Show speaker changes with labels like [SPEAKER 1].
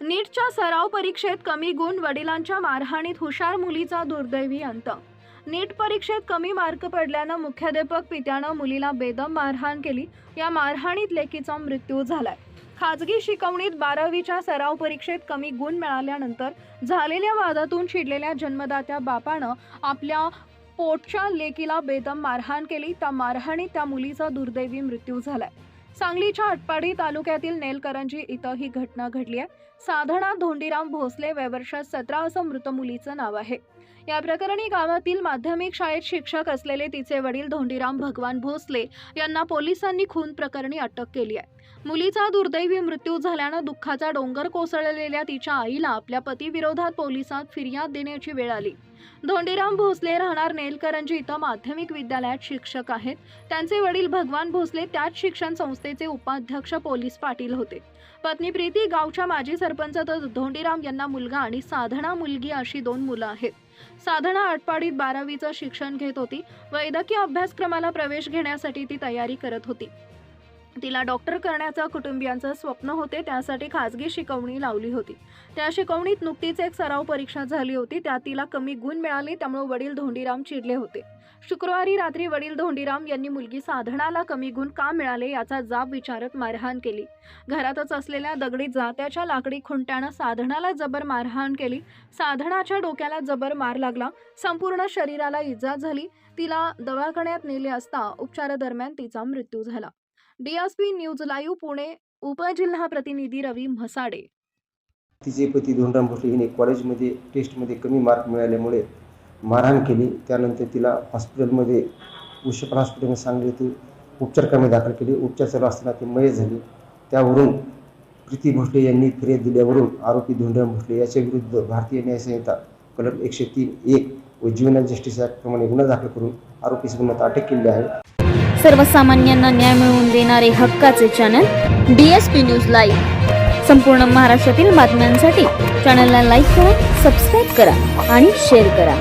[SPEAKER 1] नीटच्या सराव परीक्षेत कमी गुण, वडिलांच्या मारहाणीत हुशार मुलीचा दुर्दैवी अंत। नीट परीक्षेत कमी मार्क पडल्यानं मुख्याध्यापक पित्यानं मुलीला बेदम मारहाण केली। या मारहाणीत लेकीचा मृत्यू झालाय। खाजगी शिकवणीत 12वीच्या सराव परीक्षेत कमी गुण मिळाल्यानंतर झालेल्या वादातून चिडलेल्या जन्मदात्या बापानं आपल्या पोटच्या लेकीला बेदम मारहाण केली। त्या मारहाणीत त्या मुलीचा दुर्दैवी मृत्यू झालाय। सांगलीच्या आटपाडी तालुक्यातील नेलकरंजी इथं ही घटना घडली आहे। साधना धोंडीराम भोसले वय वर्ष 17 असं मृत मुलीचं नाव आहे। या प्रकरणी गावातील माध्यमिक शाळेत शिक्षक असलेले तिचे वडील धोंडीराम भगवान भोसले यांना पोलिसांनी खून प्रकरणी अटक केली आहे। मुलीचा दुर्दैवी मृत्यू झाल्यानं दुःखाचा डोंगर कोसळलेल्या तिच्या आईला आपल्या पतीविरोधात पोलिसात फिर्याद देण्याची वेळ आली। धोंडीराम भोसले राहणार नेलकरंजी इथं माध्यमिक विद्यालयात शिक्षक आहेत। त्यांचे वडील भगवान भोसले त्याच शिक्षण संस्थेचे उपाध्यक्ष पोलीस पाटील होते। पत्नी प्रीती गावच्या माजी सरपंच तर धोंडीराम यांना मुलगा आणि साधना मुलगी अशी 2 मुलं आहेत। साधना आटपाडीत 12वीचं शिक्षण घेत होती। वैद्यकीय अभ्यासक्रमाला प्रवेश घेण्यासाठी ती तयारी करत होती। तिला डॉक्टर करण्याचं कुटुंबियांचं स्वप्न होते, त्यासाठी खाजगी शिकवणी लावली होती। त्या शिकवणीत नुकतीच एक सराव परीक्षा झाली होती, त्यात तिला कमी गुण मिळाले, त्यामुळे वडील धोंडीराम चिडले होते। शुक्रवारी रात्री वडील धोंडीराम यांनी मुलगी साधनाला कमी गुण का मिळाले याचा जाब विचारत मारहाण केली। घरातच असलेल्या दगडी जात्याच्या लाकडी खुंट्यानं साधनाला जबर मारहाण केली। साधनाच्या डोक्याला जबर मार लागला, संपूर्ण शरीराला इजा झाली। तिला दवाखान्यात नेले असता उपचारादरम्यान तिचा मृत्यू झाला। DSP न्यूज लाईव्ह पुणे उपजिल्हा प्रतिनिधी रवी म्हसाडे।
[SPEAKER 2] तिचे पती धोंडीराम भोसले हिने कॉलेजमध्ये टेस्टमध्ये कमी मार्क मिळाल्यामुळे मारहाण केली। त्यानंतर तिला हॉस्पिटलमध्ये उशपण हॉस्पिटलमध्ये सांगली येथे उपचार केंद्रात दाखल केले। उपचार चालू असताना ती मयत झाली। त्यावरून प्रीती भोसले यांनी फिर्याद दिल्यावरून आरोपी धोंडीराम भोसले याच्या विरुद्ध भारतीय न्याय संहिता कलम 103(1) व ज्युवेनाइल जस्टिस ॲक्ट प्रमाणे गुन्हा दाखल करून आरोपीस गुन्ह्यात अटक केली आहे।
[SPEAKER 3] सर्वसामान्यांना न्याय मिळवून देणारे हक्काचे चॅनल DSP न्यूज लाईव्ह। संपूर्ण महाराष्ट्रातील बातम्यांसाठी चॅनलला लाईक करा, सबस्क्राईब करा आणि शेअर करा।